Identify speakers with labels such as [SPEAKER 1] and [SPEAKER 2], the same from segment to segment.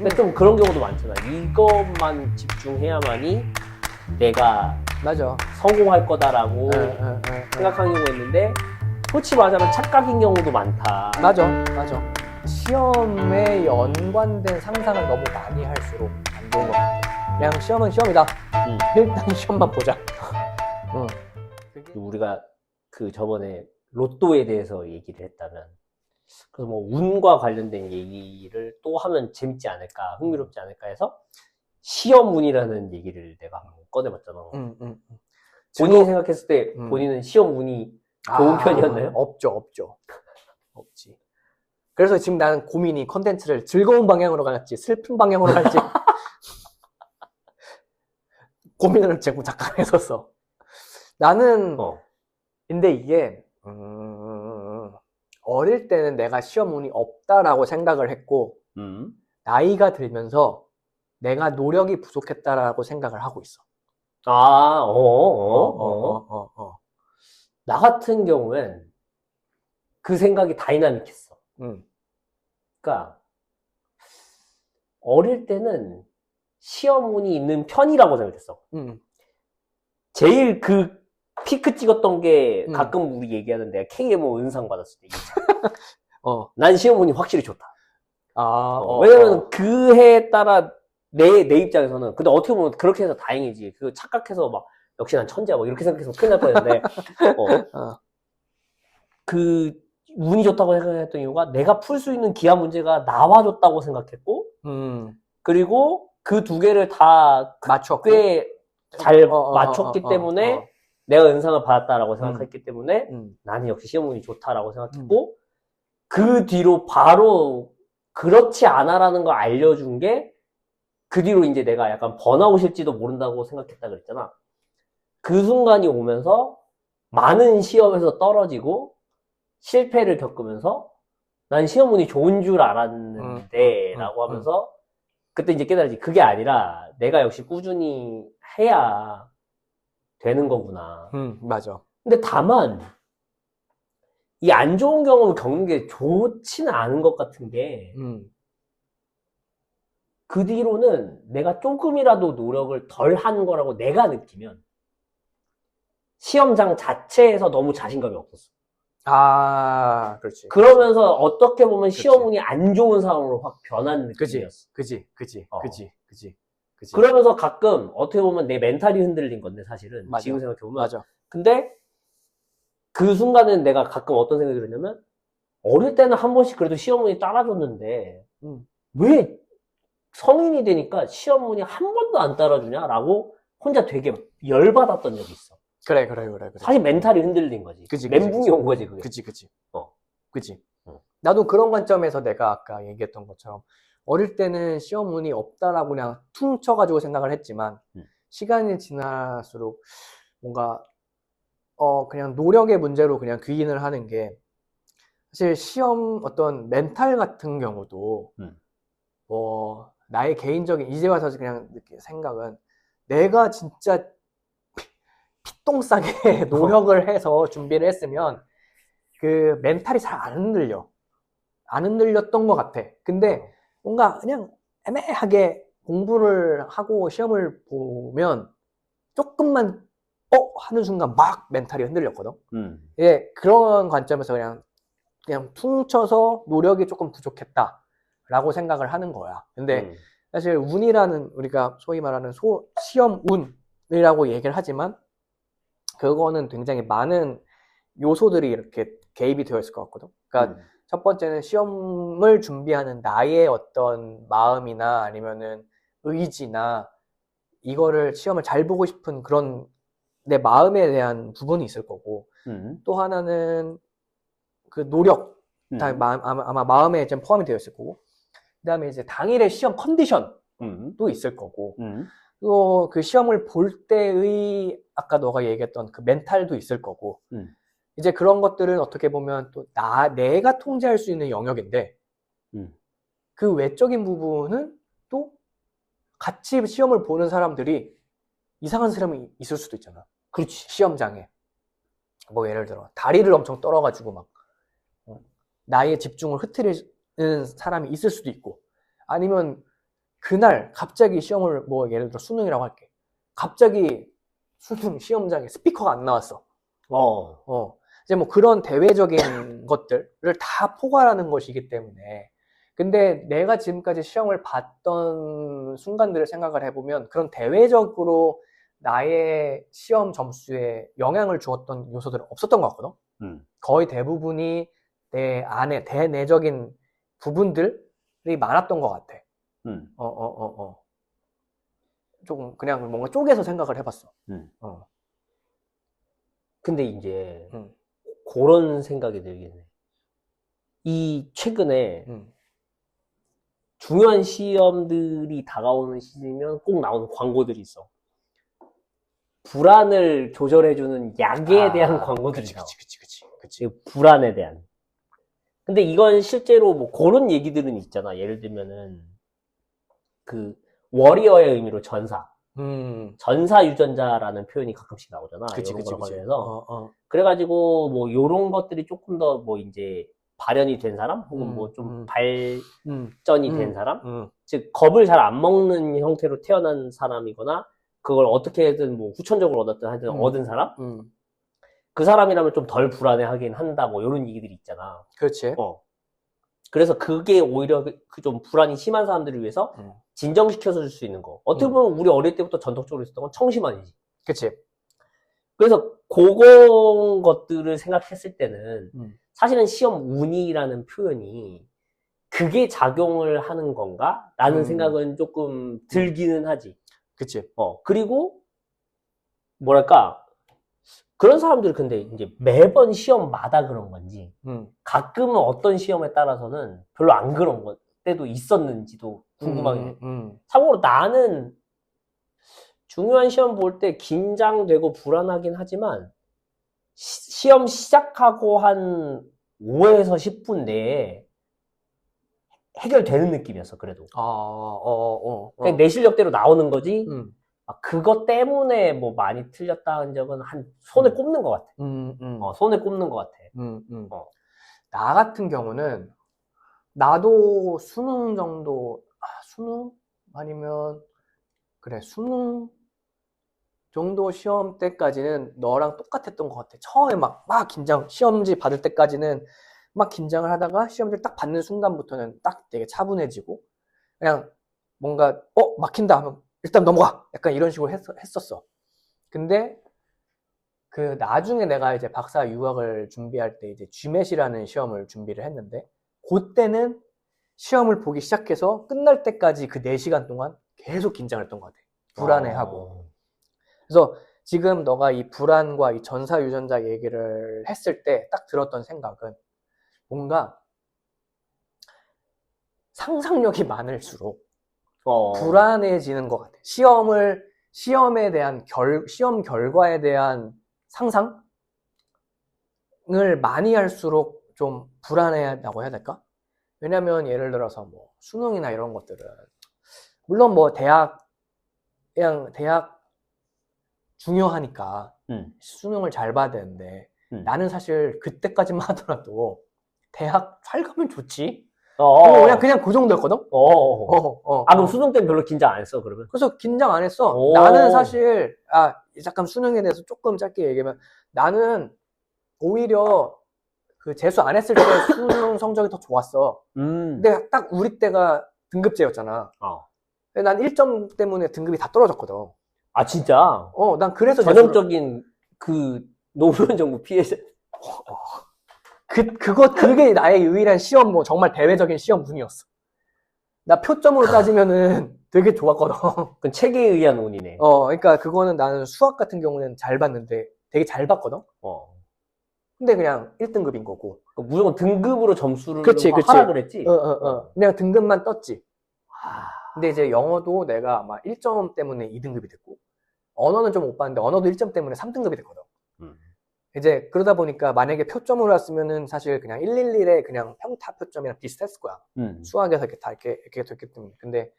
[SPEAKER 1] 근데 좀 그런 경우도 많잖아. 이것만 집중해야만이 내가
[SPEAKER 2] 맞아.
[SPEAKER 1] 성공할 거다라고
[SPEAKER 2] 응.
[SPEAKER 1] 생각하는 경우가 있는데, 솔직히 말하자면 착각인 경우도 많다.
[SPEAKER 2] 맞아. 시험에 연관된 상상을 너무 많이 할수록 안 좋은 것 같아. 그냥 시험은 시험이다. 일단 시험만 보자. 응.
[SPEAKER 1] 우리가 그 저번에 로또에 대해서 얘기를 했다면, 그래서 뭐 운과 관련된 얘기를 또 하면 재밌지 않을까, 흥미롭지 않을까 해서 시험운이라는 얘기를 내가 한번 꺼내봤잖아. 본인이 생각했을 때 본인은 시험운이 좋은 편이었나요?
[SPEAKER 2] 없죠. 없지. 그래서 지금 나는 고민이 컨텐츠를 즐거운 방향으로 갈지 슬픈 방향으로 갈지 고민을 지금 잠깐 했었어. 나는 근데 이게 어릴 때는 내가 시험 운이 없다라고 생각을 했고 나이가 들면서 내가 노력이 부족했다라고 생각을 하고 있어.
[SPEAKER 1] 나 같은 경우엔 그 생각이 다이나믹했어. 그러니까 어릴 때는 시험 운이 있는 편이라고 생각했어. 제일 그 피크 찍었던 게 가끔 우리 얘기하는 내가 KMO 은상 받았을 때. 난 시험 운이 확실히 좋다. 왜냐면 그 해에 따라 내 입장에서는, 근데 어떻게 보면 그렇게 해서 다행이지. 그 착각해서 막 역시 난 천재야 뭐 이렇게 생각해서 큰일 날 뻔했는데 그 운이 좋다고 생각했던 이유가 내가 풀 수 있는 기하 문제가 나와줬다고 생각했고, 그리고 그 두 개를 다 꽤 잘 맞췄기 때문에 내가 은상을 받았다라고 생각했기 때문에 나는 역시 시험 운이 좋다라고 생각했고, 그 뒤로 바로 그렇지 않아라는 걸 알려준 게, 그 뒤로 이제 내가 약간 번아웃일지도 모른다고 생각했다 그랬잖아. 그 순간이 오면서 많은 시험에서 떨어지고 실패를 겪으면서 난 시험 운이 좋은 줄 알았는데 라고 하면서 그때 이제 깨달았지. 그게 아니라 내가 역시 꾸준히 해야 되는 거구나.
[SPEAKER 2] 맞아.
[SPEAKER 1] 근데 다만 이 안 좋은 경험을 겪는 게 좋지는 않은 것 같은 게, 그 뒤로는 내가 조금이라도 노력을 덜 한 거라고 내가 느끼면 시험장 자체에서 너무 자신감이 없었어.
[SPEAKER 2] 그렇지.
[SPEAKER 1] 그러면서 어떻게 보면 시험 운이 안 좋은 상황으로 확 변한 느낌이었어.
[SPEAKER 2] 그치.
[SPEAKER 1] 그러면서 가끔 어떻게 보면 내 멘탈이 흔들린 건데 사실은
[SPEAKER 2] 맞아.
[SPEAKER 1] 지금 생각해보면.
[SPEAKER 2] 맞아.
[SPEAKER 1] 근데 그 순간은 내가 가끔 어떤 생각이 들었냐면, 어릴 때는 한 번씩 그래도 시험 운이 따라줬는데 왜 성인이 되니까 시험 운이 한 번도 안 따라주냐라고 혼자 되게 열받았던 적이 있어.
[SPEAKER 2] 그래.
[SPEAKER 1] 사실 멘탈이 흔들린 거지. 멘붕이 온 거지, 그게.
[SPEAKER 2] 그치. 나도 그런 관점에서 내가 아까 얘기했던 것처럼 어릴 때는 시험 운이 없다라고 그냥 퉁 쳐가지고 생각을 했지만 시간이 지날수록 뭔가 그냥 노력의 문제로 그냥 귀인을 하는 게, 사실 시험 어떤 멘탈 같은 경우도 나의 개인적인 이제 와서 그냥 생각은, 내가 진짜 피똥싸게 노력을 해서 준비를 했으면 그 멘탈이 잘 안 흔들렸던 것 같아. 근데 뭔가 그냥 애매하게 공부를 하고 시험을 보면 조금만 하는 순간 막 멘탈이 흔들렸거든. 예, 그런 관점에서 그냥 퉁쳐서 노력이 조금 부족했다라고 생각을 하는 거야. 근데 사실 운이라는, 우리가 소위 말하는 시험 운이라고 얘기를 하지만 그거는 굉장히 많은 요소들이 이렇게 개입이 되어 있을 것 같거든. 그러니까 첫 번째는 시험을 준비하는 나의 어떤 마음이나 아니면은 의지나, 이거를 시험을 잘 보고 싶은 그런 내 마음에 대한 부분이 있을 거고, 또 하나는 그 노력, 아마 마음에 좀 포함이 되어 있을 거고, 그 다음에 이제 당일의 시험 컨디션도 있을 거고, 또 그 시험을 볼 때의 아까 너가 얘기했던 그 멘탈도 있을 거고, 이제 그런 것들은 어떻게 보면 또 내가 통제할 수 있는 영역인데, 그 외적인 부분은 또 같이 시험을 보는 사람들이 이상한 사람이 있을 수도 있잖아.
[SPEAKER 1] 그렇지.
[SPEAKER 2] 시험장에 뭐 예를 들어 다리를 엄청 떨어가지고 막 나의 집중을 흐트리는 사람이 있을 수도 있고, 아니면 그날 갑자기 시험을 뭐 예를 들어 수능이라고 할게. 갑자기 수능 시험장에 스피커가 안 나왔어. 이제 뭐 그런 대외적인 것들을 다 포괄하는 것이기 때문에. 근데 내가 지금까지 시험을 봤던 순간들을 생각을 해보면 그런 대외적으로 나의 시험 점수에 영향을 주었던 요소들은 없었던 것 같거든. 거의 대부분이 내 안에 대내적인 부분들이 많았던 것 같아. 조금 그냥 뭔가 쪼개서 생각을 해봤어.
[SPEAKER 1] 근데 이제 그런 생각이 들긴 해. 이 최근에 중요한 시험들이 다가오는 시즌이면 꼭 나오는 광고들이 있어. 불안을 조절해주는 약에 대한 광고들이 나와. 그치. 불안에 대한. 근데 이건 실제로 뭐 그런 얘기들은 있잖아. 예를 들면은 그 워리어의 의미로 전사. 전사 유전자라는 표현이 가끔씩 나오잖아. 이런 거랑 관련해서. 그래가지고 뭐 요런 것들이 조금 더 뭐 이제 발현이 된 사람 혹은 뭐 좀 발전이 된 사람, 즉 겁을 잘 안 먹는 형태로 태어난 사람이거나 그걸 어떻게든 뭐 후천적으로 얻었든 하여튼 얻은 사람, 그 사람이라면 좀 덜 불안해하긴 한다. 뭐 이런 얘기들이 있잖아.
[SPEAKER 2] 그렇지.
[SPEAKER 1] 그래서 그게 오히려 그 좀 불안이 심한 사람들을 위해서 진정시켜서 줄 수 있는 거. 어떻게 보면 우리 어릴 때부터 전통적으로 있었던 건 청심환이지.
[SPEAKER 2] 그치.
[SPEAKER 1] 그래서 그런 것들을 생각했을 때는 사실은 시험 운이라는 표현이 그게 작용을 하는 건가? 라는 생각은 조금 들기는 하지.
[SPEAKER 2] 그치.
[SPEAKER 1] 그리고 뭐랄까 그런 사람들이 근데 이제 매번 시험마다 그런 건지 가끔은 어떤 시험에 따라서는 별로 안 그런 것 때도 있었는지도 궁금하긴 해. 참고로 나는 중요한 시험 볼 때 긴장되고 불안하긴 하지만 시험 시작하고 한 5에서 10분 내에 해결되는 느낌이었어. 그래도 그냥 내 실력대로 나오는 거지. 그것 때문에 뭐 많이 틀렸다는 적은 한 손에 꼽는 것 같아. 손에 꼽는 것 같아.
[SPEAKER 2] 나 같은 경우는 나도 수능 정도, 수능? 아니면, 그래, 수능 정도 시험 때까지는 너랑 똑같았던 것 같아. 처음에 막 긴장, 시험지 받을 때까지는 막 긴장을 하다가 시험지를 딱 받는 순간부터는 딱 되게 차분해지고, 그냥 뭔가, 막힌다 하면 일단 넘어가! 약간 이런 식으로 했었어. 근데, 그 나중에 내가 이제 박사 유학을 준비할 때 이제 GMAT이라는 시험을 준비를 했는데, 그때는 시험을 보기 시작해서 끝날 때까지 그 4시간 동안 계속 긴장을 했던 것 같아. 불안해하고. 그래서 지금 너가 이 불안과 이 전사 유전자 얘기를 했을 때 딱 들었던 생각은 뭔가 상상력이 많을수록 불안해지는 것 같아. 시험에 대한 시험 결과에 대한 상상을 많이 할수록 좀 불안해한다고 해야 될까? 왜냐면 예를 들어서 뭐 수능이나 이런 것들은 물론 뭐 대학 중요하니까 수능을 잘 봐야 되는데 나는 사실 그때까지만 하더라도 대학 잘 가면 좋지. 그냥 그 정도였거든.
[SPEAKER 1] 그럼 수능 때는 별로 긴장 안 했어 그러면?
[SPEAKER 2] 그래서 긴장 안 했어. 나는 사실 잠깐 수능에 대해서 조금 짧게 얘기하면 나는 오히려 그 재수 안 했을 때 수능 성적이 더 좋았어. 근데 딱 우리 때가 등급제였잖아. 근데 난 1점 때문에 등급이 다 떨어졌거든.
[SPEAKER 1] 아 진짜?
[SPEAKER 2] 난 그래서
[SPEAKER 1] 전형적인 그 노무현 정부 피해자.
[SPEAKER 2] 그게 나의 유일한 시험, 뭐 정말 대외적인 시험 운이었어. 나 표점으로 따지면은 되게 좋았거든.
[SPEAKER 1] 그건 체계에 의한 운이네.
[SPEAKER 2] 그러니까 그거는 나는 수학 같은 경우는 잘 봤는데 되게 잘 봤거든. 근데 그냥 1등급인 거고.
[SPEAKER 1] 무조건 등급으로 점수를
[SPEAKER 2] 그치.
[SPEAKER 1] 하라 그랬지?
[SPEAKER 2] 그냥 등급만 떴지. 근데 이제 영어도 내가 아마 1점 때문에 2등급이 됐고, 언어는 좀 못 봤는데 언어도 1점 때문에 3등급이 됐거든. 이제 그러다 보니까 만약에 표점으로 왔으면은 사실 그냥 111에 그냥 평타 표점이랑 비슷했을 거야. 수학에서 이렇게 다 이렇게 됐기 때문에. 근데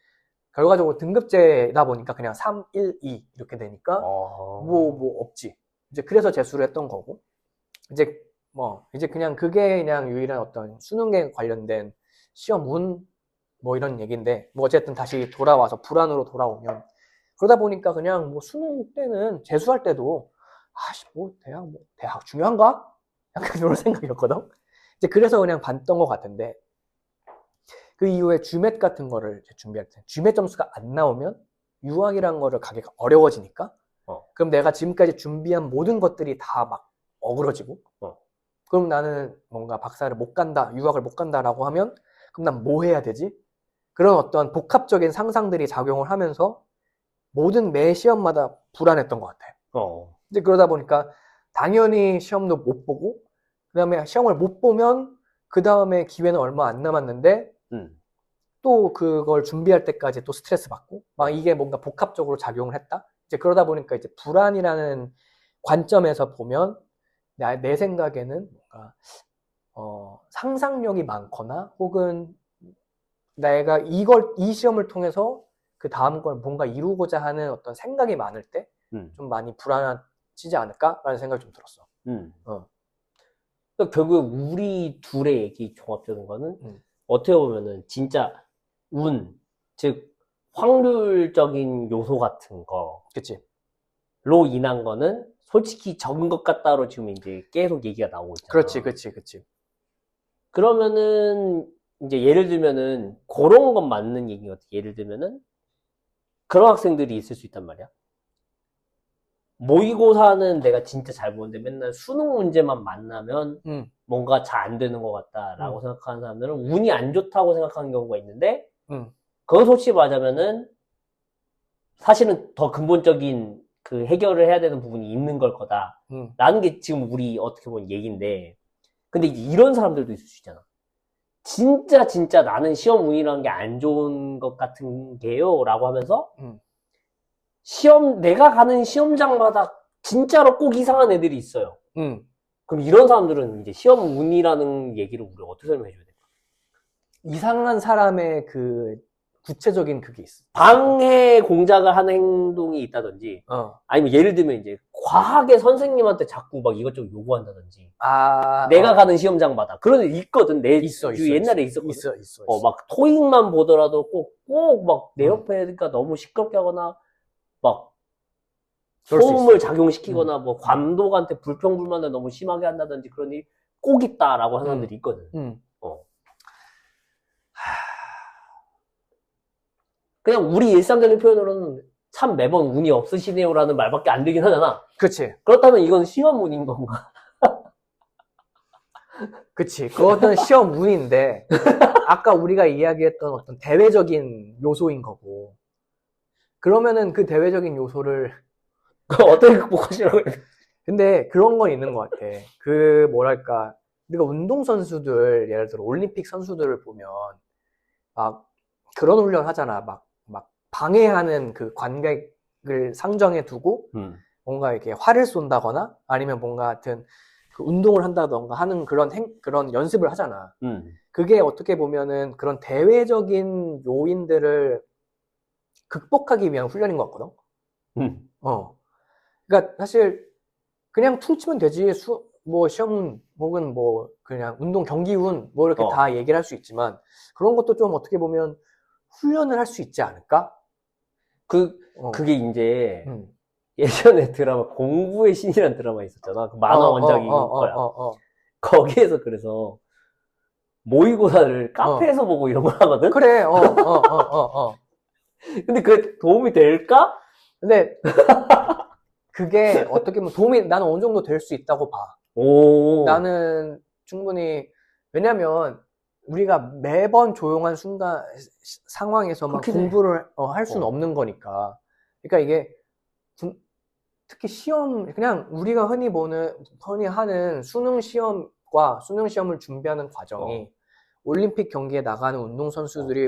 [SPEAKER 2] 결과적으로 등급제다 보니까 그냥 3, 1, 2 이렇게 되니까 뭐 없지. 이제 그래서 재수를 했던 거고. 이제 그냥 그게 그냥 유일한 어떤 수능에 관련된 시험 뭐 이런 얘기인데, 뭐 어쨌든 다시 돌아와서 불안으로 돌아오면, 그러다 보니까 그냥 뭐 수능 때는, 재수할 때도, 아씨, 뭐 대학 중요한가? 약간 이런 생각이었거든? 이제 그래서 그냥 봤던 것 같은데, 그 이후에 GMAT 같은 거를 이제 준비할 때, GMAT 점수가 안 나오면 유학이라는 거를 가기가 어려워지니까, 그럼 내가 지금까지 준비한 모든 것들이 다 막 어그러지고, 그럼 나는 뭔가 박사를 못 간다, 유학을 못 간다라고 하면, 그럼 난 뭐 해야 되지? 그런 어떤 복합적인 상상들이 작용을 하면서 모든 매 시험마다 불안했던 것 같아요. 이제 그러다 보니까 당연히 시험도 못 보고, 그 다음에 시험을 못 보면 그 다음에 기회는 얼마 안 남았는데, 또 그걸 준비할 때까지 또 스트레스 받고, 막 이게 뭔가 복합적으로 작용을 했다? 이제 그러다 보니까 이제 불안이라는 관점에서 보면, 내 생각에는 뭔가, 상상력이 많거나, 혹은 내가 이 시험을 통해서 그 다음 걸 뭔가 이루고자 하는 어떤 생각이 많을 때, 좀 많이 불안해지지 않을까라는 생각이 좀 들었어.
[SPEAKER 1] 그러니까 결국 우리 둘의 얘기 종합적인 거는 어떻게 보면은 진짜 운, 즉 확률적인 요소 같은
[SPEAKER 2] 그치.
[SPEAKER 1] 거로 인한 거는 솔직히 적은 것 같다로 지금 이제 계속 얘기가 나오고 있잖아.
[SPEAKER 2] 그렇지.
[SPEAKER 1] 그러면은 이제 예를 들면은 그런 건 맞는 얘기인 것 같아. 예를 들면은 그런 학생들이 있을 수 있단 말이야. 모의고사는 내가 진짜 잘 보는데 맨날 수능 문제만 만나면 뭔가 잘 안 되는 것 같다라고 생각하는 사람들은 운이 안 좋다고 생각하는 경우가 있는데 그건 솔직히 말하자면은 사실은 더 근본적인 그 해결을 해야 되는 부분이 있는 걸 거다 라는 게 지금 우리 어떻게 보면 얘기인데, 근데 이제 이런 사람들도 있을 수 있잖아. 진짜 나는 시험 운이라는 게 안 좋은 것 같은 게요 라고 하면서 내가 가는 시험장마다 진짜로 꼭 이상한 애들이 있어요. 그럼 이런 사람들은 이제 시험 운이라는 얘기를 우리가 어떻게 설명해줘야 될까?
[SPEAKER 2] 이상한 사람의 그 구체적인 그게 있어.
[SPEAKER 1] 방해 공작을 하는 행동이 있다든지, 아니면 예를 들면 이제 과하게 선생님한테 자꾸 막 이것저것 요구한다든지, 내가 가는 시험장마다 그런 애 있거든. 내 옛날에 있었거든.
[SPEAKER 2] 있어.
[SPEAKER 1] 막 토익만 보더라도 꼭 막 내 옆에가 너무 시끄럽게 하거나 막 소음을 작용시키거나 뭐 감독한테 불평불만을 너무 심하게 한다든지 그런 일이 꼭 있다라고 하는 사람들이 있거든. 그냥 우리 일상적인 표현으로는 참 매번 운이 없으시네요라는 말밖에 안 되긴 하잖아.
[SPEAKER 2] 그치.
[SPEAKER 1] 그렇다면 이건 시험 운인 건가?
[SPEAKER 2] 그치. 그것은 시험 운인데, 아까 우리가 이야기했던 어떤 대외적인 요소인 거고, 그러면은 그 대외적인 요소를
[SPEAKER 1] 어떻게 극복하시라고 해요?
[SPEAKER 2] 근데 그런 건 있는 것 같아. 그 뭐랄까, 우리가 운동선수들, 예를 들어 올림픽 선수들을 보면 막 그런 훈련 하잖아. 막 방해하는 그 관객을 상정해 두고 뭔가 이렇게 활을 쏜다거나 아니면 뭔가 하여튼 그 운동을 한다던가 하는 그런 연습을 하잖아. 그게 어떻게 보면은 그런 대외적인 요인들을 극복하기 위한 훈련인 것 같거든. 그러니까 사실 그냥 퉁치면 되지. 뭐 시험 혹은 뭐 그냥 운동 경기운 뭐 이렇게 다 얘기를 할 수 있지만 그런 것도 좀 어떻게 보면 훈련을 할 수 있지 않을까?
[SPEAKER 1] 그게 이제 예전에 드라마 공부의 신이라는 드라마 있었잖아. 그 만화 원작인 거야. 거기에서 그래서 모의고사를 카페에서 보고 이런 걸 하거든?
[SPEAKER 2] 그래,
[SPEAKER 1] 근데 그게 도움이 될까?
[SPEAKER 2] 근데 그게 어떻게 보면 나는 어느 정도 될 수 있다고 봐. 나는 충분히, 왜냐면 우리가 매번 조용한 상황에서만 공부를 할 수는 없는 거니까. 그러니까 이게 특히 시험, 그냥 우리가 흔히 하는 수능 시험을 준비하는 과정이 올림픽 경기에 나가는 운동선수들이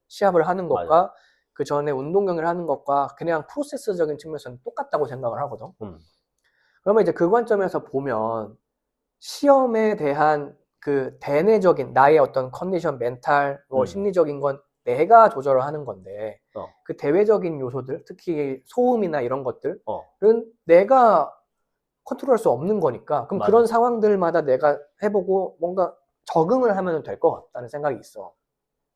[SPEAKER 2] 시합을 하는 것과 그 전에 운동 경기를 하는 것과 그냥 프로세스적인 측면에서는 똑같다고 생각을 하거든. 그러면 이제 그 관점에서 보면 시험에 대한 그 대내적인 나의 어떤 컨디션, 멘탈, 심리적인 건 내가 조절을 하는 건데 그 대외적인 요소들, 특히 소음이나 이런 것들은 내가 컨트롤할 수 없는 거니까 그럼 그런 상황들마다 내가 해보고 뭔가 적응을 하면 될 것 같다는 생각이 있어.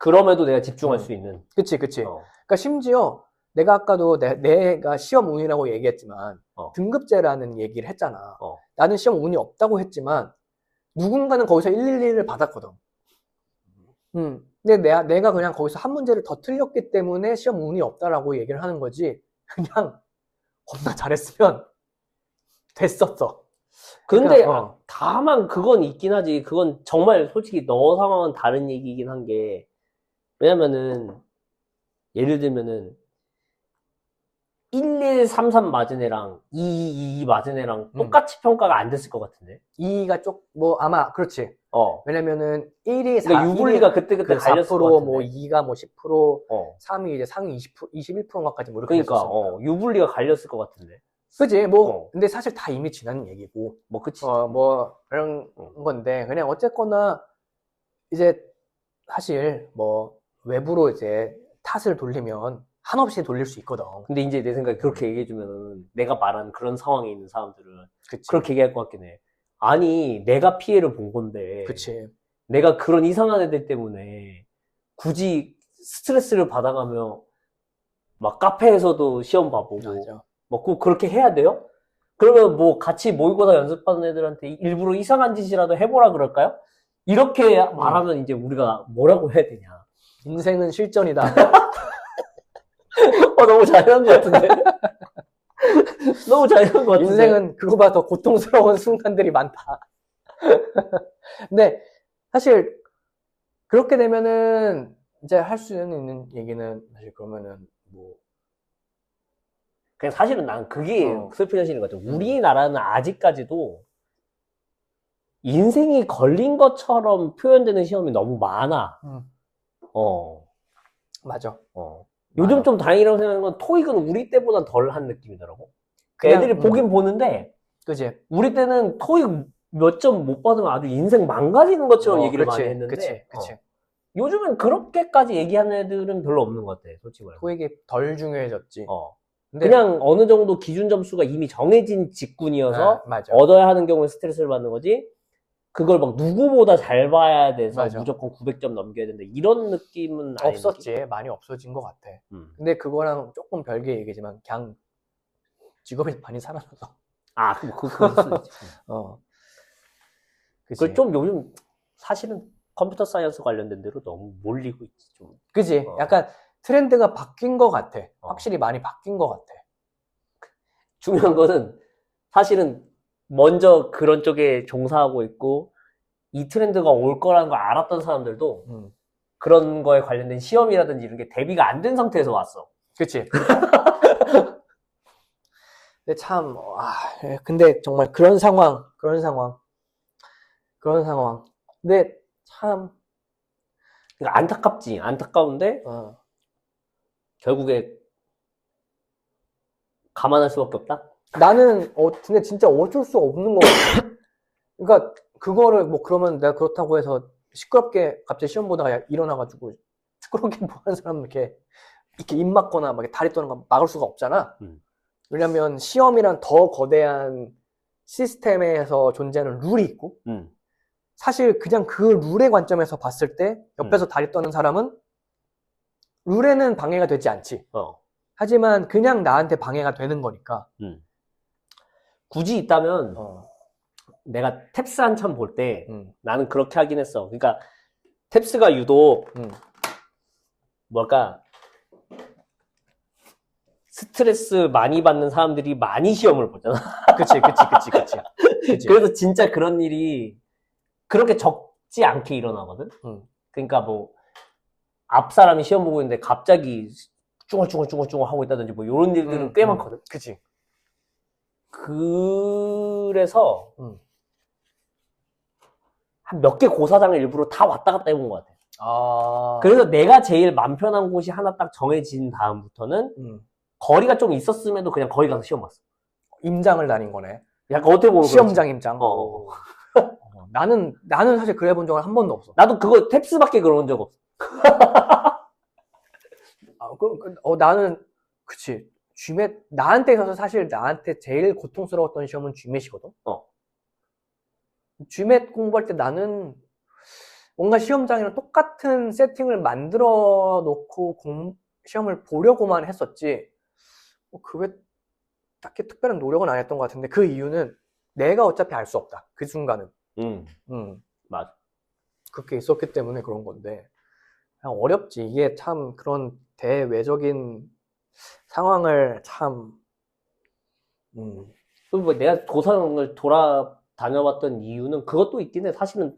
[SPEAKER 1] 그럼에도 내가 집중할 수 있는.
[SPEAKER 2] 그치. 그러니까 심지어 내가 아까도 내가 시험 운이라고 얘기했지만 등급제라는 얘기를 했잖아. 나는 시험 운이 없다고 했지만 누군가는 거기서 111을 받았거든. 근데 내가 그냥 거기서 한 문제를 더 틀렸기 때문에 시험 운이 없다라고 얘기를 하는 거지. 그냥 겁나 잘했으면 됐었어.
[SPEAKER 1] 근데
[SPEAKER 2] 그러니까,
[SPEAKER 1] 다만 그건 있긴 하지. 그건 정말 솔직히 너 상황은 다른 얘기긴 한 게, 왜냐면은 예를 들면은 1133 맞은 애랑 222 맞은 애랑 똑같이 평가가 안 됐을 것 같은데.
[SPEAKER 2] 2가 아마 그렇지. 왜냐면은 1이 4,
[SPEAKER 1] 그러니까 유불리가 그때그때 갈렸을 것
[SPEAKER 2] 4%,
[SPEAKER 1] 같은데.
[SPEAKER 2] 뭐 2가 뭐 10%, 3이 이제 상위 21%인가까지 뭐 이렇게
[SPEAKER 1] 그러니까
[SPEAKER 2] 됐었으니까.
[SPEAKER 1] 유불리가 갈렸을 것 같은데.
[SPEAKER 2] 그지? 근데 사실 다 이미 지난 얘기고.
[SPEAKER 1] 그치.
[SPEAKER 2] 그런 건데, 그냥 어쨌거나, 이제, 사실, 외부로 이제 탓을 돌리면, 한없이 돌릴 수 있거든.
[SPEAKER 1] 근데 이제 내 생각에 그렇게 얘기해주면은 내가 말한 그런 상황에 있는 사람들은
[SPEAKER 2] 그치.
[SPEAKER 1] 그렇게 얘기할 것 같긴 해. 아니, 내가 피해를 본 건데.
[SPEAKER 2] 그치.
[SPEAKER 1] 내가 그런 이상한 애들 때문에 굳이 스트레스를 받아가며 막 카페에서도 시험 봐보고
[SPEAKER 2] 맞아.
[SPEAKER 1] 꼭 그렇게 해야 돼요? 그러면 뭐 같이 모의고사 연습하는 애들한테 일부러 이상한 짓이라도 해보라 그럴까요? 이렇게 말하면 이제 우리가 뭐라고 해야 되냐.
[SPEAKER 2] 인생은 실전이다.
[SPEAKER 1] 너무 잘한 것 같은데. 너무 잘한 것 같은데.
[SPEAKER 2] 인생은 그거보다 더 고통스러운 순간들이 많다. 근데 사실 그렇게 되면은 이제 할 수 있는 얘기는 사실 그러면은
[SPEAKER 1] 그냥 사실은 난 그게 슬픈 현실인 것 같아. 우리나라는 아직까지도 인생이 걸린 것처럼 표현되는 시험이 너무 많아.
[SPEAKER 2] 맞아.
[SPEAKER 1] 요즘 좀 다행이라고 생각하는 건 토익은 우리 때보다 덜 한 느낌이더라고. 애들이 보긴 보는데,
[SPEAKER 2] 그치.
[SPEAKER 1] 우리 때는 토익 몇 점 못 받으면 아주 인생 망가지는 것처럼 얘기를 많이 했는데,
[SPEAKER 2] 그치.
[SPEAKER 1] 요즘은 그렇게까지 얘기하는 애들은 별로 없는 것 같아, 솔직히 말해서.
[SPEAKER 2] 토익이 덜 중요해졌지.
[SPEAKER 1] 근데 그냥 어느 정도 기준 점수가 이미 정해진 직군이어서 얻어야 하는 경우에 스트레스를 받는 거지, 그걸 막 누구보다 잘 봐야 돼서 무조건 900점 넘겨야 된다, 이런 느낌은
[SPEAKER 2] 없었지. 많이 없어진 것 같아. 근데 그거랑 조금 별개 얘기지만 그냥 직업이 많이 살아나서.
[SPEAKER 1] 그럴 수도 있지. 그걸 좀 요즘 사실은 컴퓨터 사이언스 관련된 데로 너무 몰리고 있지, 좀.
[SPEAKER 2] 그지? 약간 트렌드가 바뀐 것 같아. 확실히 많이 바뀐 것 같아.
[SPEAKER 1] 중요한 거는 사실은 먼저 그런 쪽에 종사하고 있고 이 트렌드가 올 거라는 걸 알았던 사람들도 그런 거에 관련된 시험이라든지 이런 게 대비가 안 된 상태에서 왔어.
[SPEAKER 2] 그치? 근데 근데 정말 그런 상황. 근데 참.
[SPEAKER 1] 그러니까 안타깝지. 안타까운데, 결국에 감안할 수밖에 없다?
[SPEAKER 2] 나는, 근데 진짜 어쩔 수 없는 거 같아. 그러니까, 그거를 그러면 내가 그렇다고 해서 시끄럽게 갑자기 시험 보다가 일어나가지고 시끄럽게 뭐 하는 사람 이렇게 입 막거나 막 다리 떠는 거 막을 수가 없잖아. 왜냐면 시험이란 더 거대한 시스템에서 존재하는 룰이 있고, 사실 그냥 그 룰의 관점에서 봤을 때 옆에서 다리 떠는 사람은 룰에는 방해가 되지 않지. 하지만 그냥 나한테 방해가 되는 거니까.
[SPEAKER 1] 굳이 있다면 내가 탭스 한참 볼 때 나는 그렇게 하긴 했어. 그러니까 탭스가 유독 스트레스 많이 받는 사람들이 많이 시험을 보잖아.
[SPEAKER 2] 그치.
[SPEAKER 1] 그래서 진짜 그런 일이 그렇게 적지 않게 일어나거든. 그러니까 앞 사람이 시험 보고 있는데 갑자기 쭈글쭈글 하고 있다든지 이런 일들은 꽤 많거든.
[SPEAKER 2] 그치.
[SPEAKER 1] 그래서 한 몇 개 고사장을 일부러 다 왔다 갔다 해본 것 같아. 그래서 내가 제일 맘 편한 곳이 하나 딱 정해진 다음부터는 거리가 좀 있었음에도 그냥 거기 가서 시험 봤어.
[SPEAKER 2] 임장을 다닌 거네.
[SPEAKER 1] 약간 어떻게 보면
[SPEAKER 2] 시험장 임장. 나는 사실 그래 본 적은 한 번도 없어.
[SPEAKER 1] 나도 그거 탭스밖에 그런 적 없어.
[SPEAKER 2] 나는 그치. GMAT 나한테 있어서 사실 나한테 제일 고통스러웠던 시험은 GMAT이거든. GMAT 공부할 때 나는 뭔가 시험장이랑 똑같은 세팅을 만들어 놓고 시험을 보려고만 했었지, 그 외 딱히 특별한 노력은 안 했던 것 같은데, 그 이유는 내가 어차피 알 수 없다. 그 순간은.
[SPEAKER 1] 맞아.
[SPEAKER 2] 그렇게 있었기 때문에 그런 건데, 그냥 어렵지. 이게 참 그런 대외적인 상황을 참,
[SPEAKER 1] 그리고 뭐 내가 도서관을 돌아다녀봤던 이유는 그것도 있긴 해. 사실은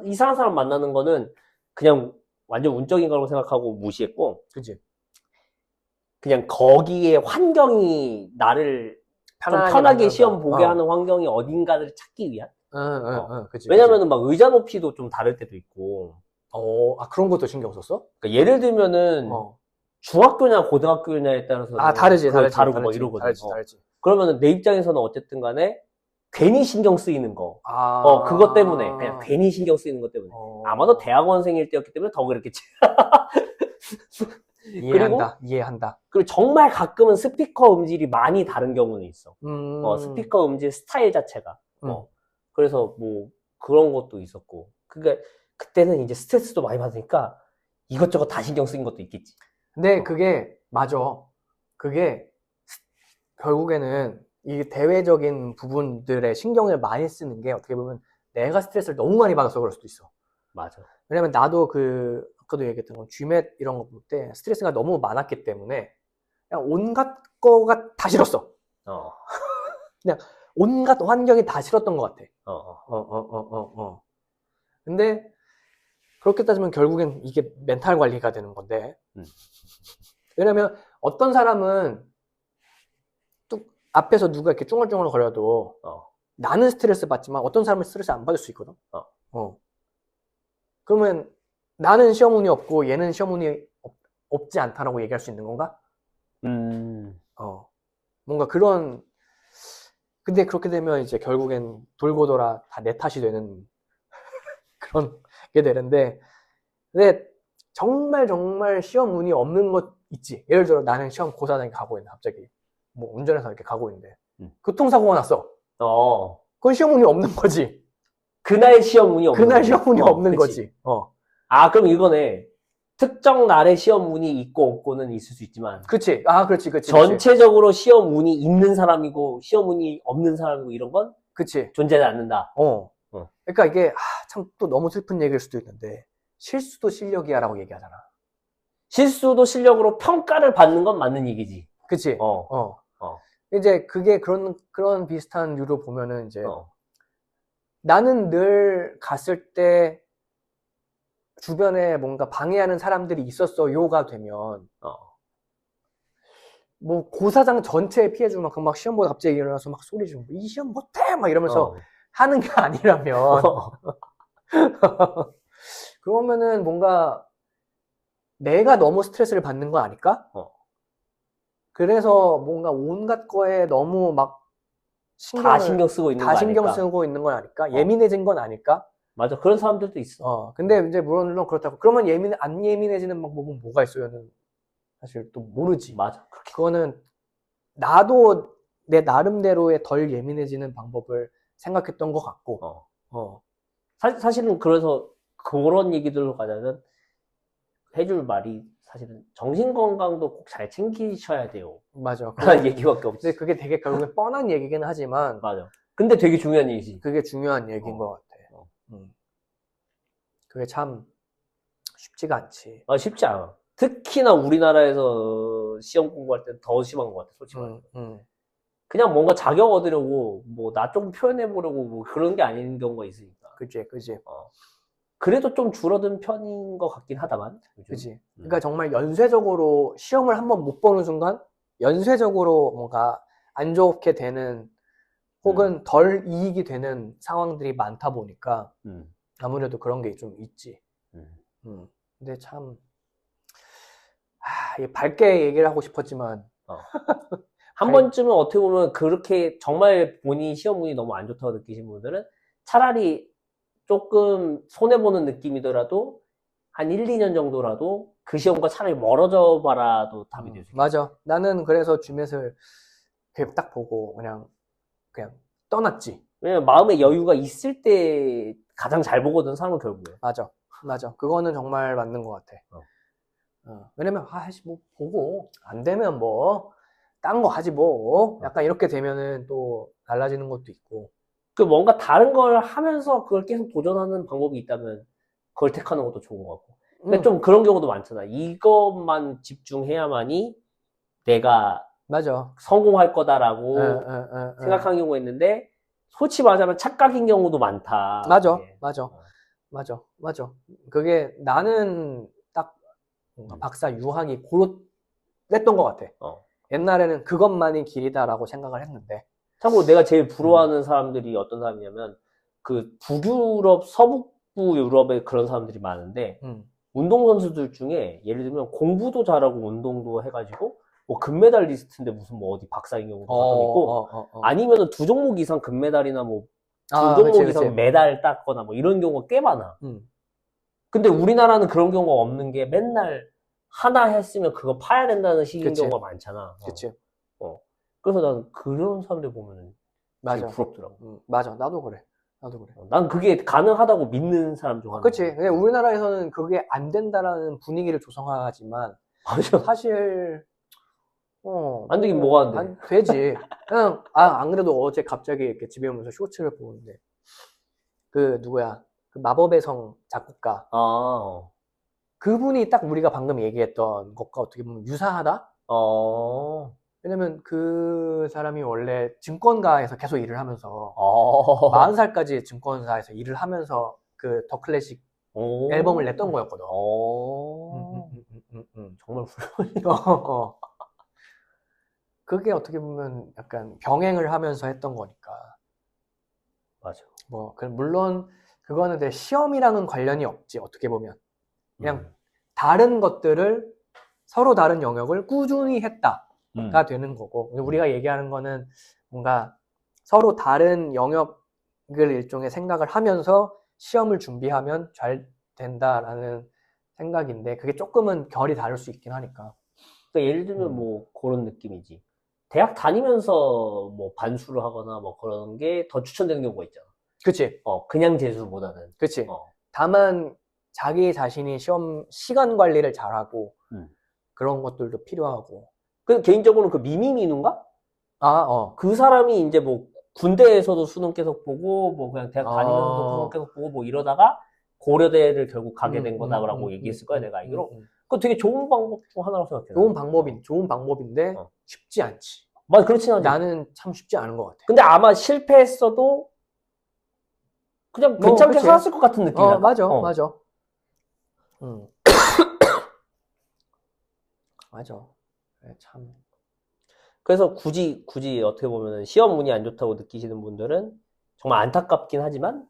[SPEAKER 1] 이상한 사람 만나는 거는 그냥 완전 운적인 거라고 생각하고 무시했고,
[SPEAKER 2] 그지?
[SPEAKER 1] 그냥 거기에 환경이 나를 좀 편하게 시험 보게 하는 환경이 어딘가를 찾기 위한?
[SPEAKER 2] 그치.
[SPEAKER 1] 왜냐면은 막 의자 높이도 좀 다를 때도 있고.
[SPEAKER 2] 그런 것도 신경 썼어?
[SPEAKER 1] 그러니까 예를 들면은 중학교냐 고등학교냐에 따라서
[SPEAKER 2] 다르지.
[SPEAKER 1] 다르고 막 이러거든.
[SPEAKER 2] 다르지.
[SPEAKER 1] 그러면은 내 입장에서는 어쨌든 간에 괜히 신경 쓰이는 거. 그것 때문에. 그냥 괜히 신경 쓰이는 것 때문에. 아마도 대학원생일 때였기 때문에 더 그랬겠지.
[SPEAKER 2] 이해한다.
[SPEAKER 1] 그리고 정말 가끔은 스피커 음질이 많이 다른 경우는 있어. 스피커 음질 스타일 자체가. 그래서 뭐 그런 것도 있었고. 그러니까 그때는 이제 스트레스도 많이 받으니까 이것저것 다 신경 쓰인 것도 있겠지.
[SPEAKER 2] 근데 그게 맞아. 그게 결국에는 이 대외적인 부분들에 신경을 많이 쓰는 게 어떻게 보면 내가 스트레스를 너무 많이 받아서 그럴 수도 있어.
[SPEAKER 1] 맞아.
[SPEAKER 2] 왜냐면 나도 아까도 얘기했던 건 GMAT 이런 거 볼 때 스트레스가 너무 많았기 때문에 그냥 온갖 거가 다 싫었어. 그냥 온갖 환경이 다 싫었던 것 같아. 근데 그렇게 따지면 결국엔 이게 멘탈 관리가 되는 건데. 왜냐면 어떤 사람은 뚝 앞에서 누가 이렇게 쭝얼쭝얼 거려도 나는 스트레스 받지만 어떤 사람은 스트레스 안 받을 수 있거든. 그러면 나는 시험 운이 없고 얘는 시험 운이 없지 않다라고 얘기할 수 있는 건가? 뭔가 그런. 근데 그렇게 되면 이제 결국엔 돌고 돌아 다 내 탓이 되는 그런 게 되는데, 근데 정말 시험 운이 없는 것 있지. 예를 들어 나는 시험 고사장에 가고 있는데 갑자기 뭐 운전해서 이렇게 가고 있는데 교통사고가 났어. 그건 시험 운이 없는 거지.
[SPEAKER 1] 그날 시험 운이 없는
[SPEAKER 2] 그날 시험 운이 없는
[SPEAKER 1] 그치.
[SPEAKER 2] 거지.
[SPEAKER 1] 그럼 이거네. 특정 날에 시험 운이 있고 없고는 있을 수 있지만.
[SPEAKER 2] 그치. 그렇지.
[SPEAKER 1] 전체적으로 시험 운이 있는 사람이고 시험 운이 없는 사람이고 이런 건
[SPEAKER 2] 그치.
[SPEAKER 1] 존재하지 않는다.
[SPEAKER 2] 그러니까 이게 참 또 너무 슬픈 얘기일 수도 있는데 실수도 실력이야라고 얘기하잖아.
[SPEAKER 1] 실수도 실력으로 평가를 받는 건 맞는 얘기지.
[SPEAKER 2] 그치. 이제 그게 그런 비슷한 류로 보면은 이제 나는 늘 갔을 때 주변에 뭔가 방해하는 사람들이 있었어요가 되면 뭐 고사장 전체에 피해 줄 만큼 막 시험 보다 갑자기 일어나서 막 소리 지르고 이 시험 못해 막 이러면서 하는 게 아니라면 그러면은 뭔가 내가 너무 스트레스를 받는 거 아닐까? 그래서 뭔가 온갖 거에 너무 막
[SPEAKER 1] 다 신경 쓰고 있는 거 아닐까?
[SPEAKER 2] 신경 쓰고 있는 건 아닐까? 예민해진 건 아닐까?
[SPEAKER 1] 맞아. 그런 사람들도 있어.
[SPEAKER 2] 근데 이제 물론 그렇다고. 그러면 안 예민해지는 방법은 뭐가 있어요는 사실 또 모르지.
[SPEAKER 1] 맞아.
[SPEAKER 2] 그거는 나도 내 나름대로의 덜 예민해지는 방법을 생각했던 것 같고.
[SPEAKER 1] 사실은 그래서 그런 얘기들로 가자면 해줄 말이 사실은 정신건강도 꼭 잘 챙기셔야 돼요.
[SPEAKER 2] 맞아.
[SPEAKER 1] 그런 얘기밖에 없지.
[SPEAKER 2] 근데 그게 되게 결국엔 뻔한 얘기긴 하지만.
[SPEAKER 1] 맞아. 근데 되게 중요한 얘기지.
[SPEAKER 2] 그게 중요한 얘기인 것 같아. 그게 참 쉽지가 않지.
[SPEAKER 1] 쉽지 않아. 특히나 우리나라에서 시험 공부할 때는 더 심한 것 같아, 솔직히 말해. 그냥 뭔가 자격 얻으려고, 뭐, 나 좀 표현해보려고, 뭐, 그런 게 아닌 경우가 있으니까.
[SPEAKER 2] 그치.
[SPEAKER 1] 그래도 좀 줄어든 편인 것 같긴 하다만.
[SPEAKER 2] 그치. 그러니까 정말 연쇄적으로 시험을 한번 못 보는 순간, 연쇄적으로 뭔가 안 좋게 되는, 혹은 덜 이익이 되는 상황들이 많다 보니까, 아무래도 그런 게 좀 있지. 근데 참, 밝게 얘기를 하고 싶었지만.
[SPEAKER 1] 한 번쯤은 어떻게 보면 그렇게 정말 본인 시험 운이 너무 안 좋다고 느끼신 분들은 차라리 조금 손해보는 느낌이더라도 한 1, 2년 정도라도 그 시험과 차라리 멀어져 봐라도 답이 될 수 있어요.
[SPEAKER 2] 맞아. 나는 그래서 GMAT을 딱 보고 그냥 떠났지.
[SPEAKER 1] 왜냐면 마음의 여유가 있을 때 가장 잘 보거든, 사람은 결국에.
[SPEAKER 2] 맞아. 맞아. 그거는 정말 맞는 것 같아. 왜냐면, 뭐, 보고, 안 되면 뭐, 딴 거 하지 뭐. 약간 이렇게 되면은 또 달라지는 것도 있고.
[SPEAKER 1] 그 뭔가 다른 걸 하면서 그걸 계속 도전하는 방법이 있다면 그걸 택하는 것도 좋은 것 같고. 근데 좀 그런 경우도 많잖아. 이것만 집중해야만이 내가
[SPEAKER 2] 맞아.
[SPEAKER 1] 성공할 거다라고 생각하는 경우가 있는데, 솔직히 말하자면 착각인 경우도 많다.
[SPEAKER 2] 맞아.
[SPEAKER 1] 예.
[SPEAKER 2] 맞아. 맞아. 맞아. 그게 나는 딱 박사 유학이 그랬던 것 같아. 옛날에는 그것만이 길이다라고 생각을 했는데.
[SPEAKER 1] 참고로 내가 제일 부러워하는 사람들이 어떤 사람이냐면, 그 북유럽, 서북부 유럽에 그런 사람들이 많은데, 운동선수들 중에 예를 들면 공부도 잘하고 운동도 해가지고, 뭐 금메달리스트인데 무슨 뭐 어디 박사인 경우도 가끔 있고, 아니면은 2종목 이상 금메달이나 뭐 2종목 이상 메달 땄거나 뭐 이런 경우가 꽤 많아. 근데 우리나라는 그런 경우가 없는 게 맨날 하나 했으면 그거 파야 된다는 식인 경우가 많잖아.
[SPEAKER 2] 그치.
[SPEAKER 1] 그래서 난 그런 사람들 보면은 되게 부럽더라고.
[SPEAKER 2] 맞아. 나도 그래.
[SPEAKER 1] 난 그게 가능하다고 믿는 사람 중 하나.
[SPEAKER 2] 그치. 근데 우리나라에서는 그게 안 된다라는 분위기를 조성하지만, 사실,
[SPEAKER 1] 안 되긴 뭐가 안 돼.
[SPEAKER 2] 되지. 그냥, 안 그래도 어제 갑자기 이렇게 집에 오면서 쇼츠를 보는데, 그, 누구야. 그 마법의 성 작곡가. 그분이 딱 우리가 방금 얘기했던 것과 어떻게 보면 유사하다? 왜냐면 그 사람이 원래 증권가에서 계속 일을 하면서 40살까지 증권사에서 일을 하면서 그 더 클래식 앨범을 냈던 거였거든.
[SPEAKER 1] 정말 훌륭하네.
[SPEAKER 2] 그게 어떻게 보면 약간 병행을 하면서 했던 거니까.
[SPEAKER 1] 맞아.
[SPEAKER 2] 뭐 물론 그거는 내 시험이랑은 관련이 없지, 어떻게 보면. 그냥 다른 것들을 서로 다른 영역을 꾸준히 했다가 되는 거고, 우리가 얘기하는 거는 뭔가 서로 다른 영역을 일종의 생각을 하면서 시험을 준비하면 잘 된다라는 생각인데, 그게 조금은 결이 다를 수 있긴 하니까.
[SPEAKER 1] 그러니까 예를 들면 뭐 그런 느낌이지. 대학 다니면서 뭐 반수를 하거나 뭐 그런 게 더 추천되는 경우가 있잖아.
[SPEAKER 2] 그치.
[SPEAKER 1] 그냥 재수보다는.
[SPEAKER 2] 그치. 다만 자기 자신이 시간 관리를 잘하고 그런 것들도 필요하고.
[SPEAKER 1] 그 개인적으로는 그 미미민우인가? 그 사람이 이제 뭐 군대에서도 수능 계속 보고 뭐 그냥 대학 다니면서도 수능 계속 보고 뭐 이러다가 고려대를 결국 가게 된 거다라고 얘기했을 거야, 내가 알기로. 그거 되게 좋은 방법 중 하나라고 생각해.
[SPEAKER 2] 좋은 방법인데 쉽지 않지.
[SPEAKER 1] 맞아, 그렇진 않지.
[SPEAKER 2] 나는 참 쉽지 않은 것 같아.
[SPEAKER 1] 근데 아마 실패했어도 그냥 괜찮게 살았을 것 같은 느낌이야.
[SPEAKER 2] 맞아. 맞아. 참.
[SPEAKER 1] 그래서 굳이 어떻게 보면 시험 운이 안 좋다고 느끼시는 분들은 정말 안타깝긴 하지만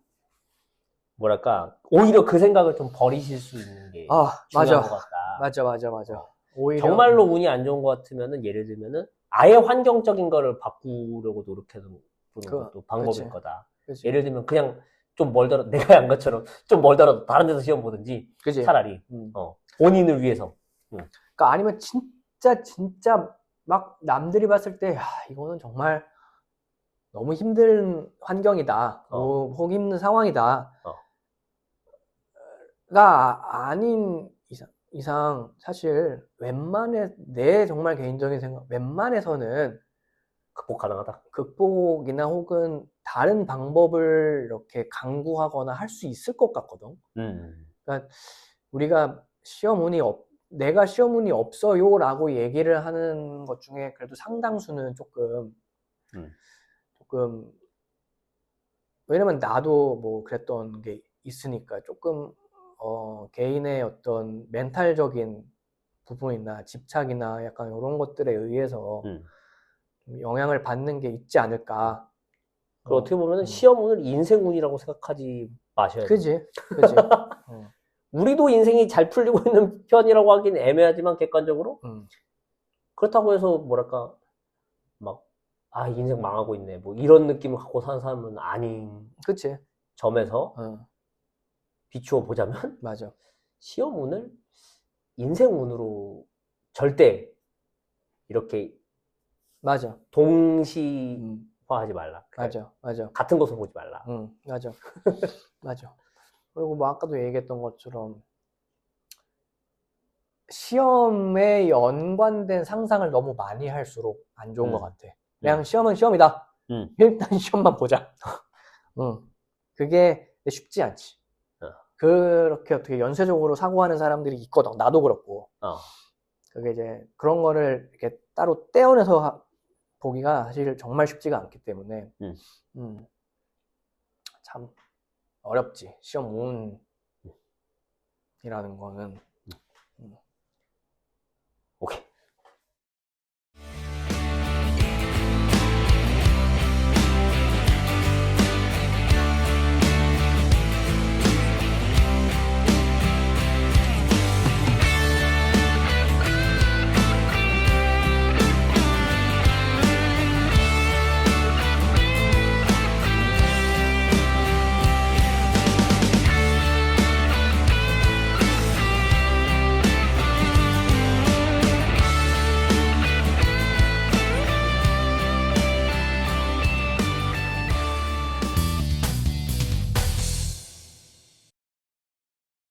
[SPEAKER 1] 뭐랄까 오히려 그 생각을 좀 버리실 수 있는 게 중요한 것 같다.
[SPEAKER 2] 맞아. 오히려
[SPEAKER 1] 정말로 운이 안 좋은 것 같으면은 예를 들면은 아예 환경적인 거를 바꾸려고 노력해서 보는 것도 방법일 거다. 예를 들면 그냥 좀 멀더라도 내가 한 것처럼 좀 멀더라도 다른 데서 시험 보든지 차라리 본인을 위해서.
[SPEAKER 2] 그러니까 아니면 진짜 막 남들이 봤을 때 이거는 정말 너무 힘든 환경이다. 혹 힘든 상황이다. 가 아닌 이상 사실 내 정말 개인적인 생각 웬만해서는
[SPEAKER 1] 극복 가능하다.
[SPEAKER 2] 극복이나 혹은 다른 방법을 이렇게 강구하거나 할 수 있을 것 같거든. 그러니까 우리가 내가 시험 운이 없어요 라고 얘기를 하는 것 중에 그래도 상당수는 조금 왜냐면 나도 뭐 그랬던 게 있으니까 조금 개인의 어떤 멘탈적인 부분이나 집착이나 약간 이런 것들에 의해서 영향을 받는 게 있지 않을까.
[SPEAKER 1] 어떻게 보면 시험 운을 인생 운이라고 생각하지 마셔야 돼.
[SPEAKER 2] 그지.
[SPEAKER 1] 우리도 인생이 잘 풀리고 있는 편이라고 하긴 애매하지만 객관적으로 그렇다고 해서 뭐랄까 막 인생 망하고 있네 뭐 이런 느낌을 갖고 사는 사람은 아닌 점에서 비추어 보자면
[SPEAKER 2] 맞아.
[SPEAKER 1] 시험 운을 인생 운으로 절대 이렇게 동시화하지 말라.
[SPEAKER 2] 맞아.
[SPEAKER 1] 같은 것으로 보지 말라.
[SPEAKER 2] 맞아. 그리고 뭐 아까도 얘기했던 것처럼 시험에 연관된 상상을 너무 많이 할수록 안 좋은 것 같아. 그냥 시험은 시험이다. 일단 시험만 보자. 그게 쉽지 않지. 그렇게 어떻게 연쇄적으로 사고하는 사람들이 있거든. 나도 그렇고. 그게 이제 그런 거를 이렇게 따로 떼어내서 보기가 사실 정말 쉽지가 않기 때문에 참 어렵지. 시험 운이라는 거는.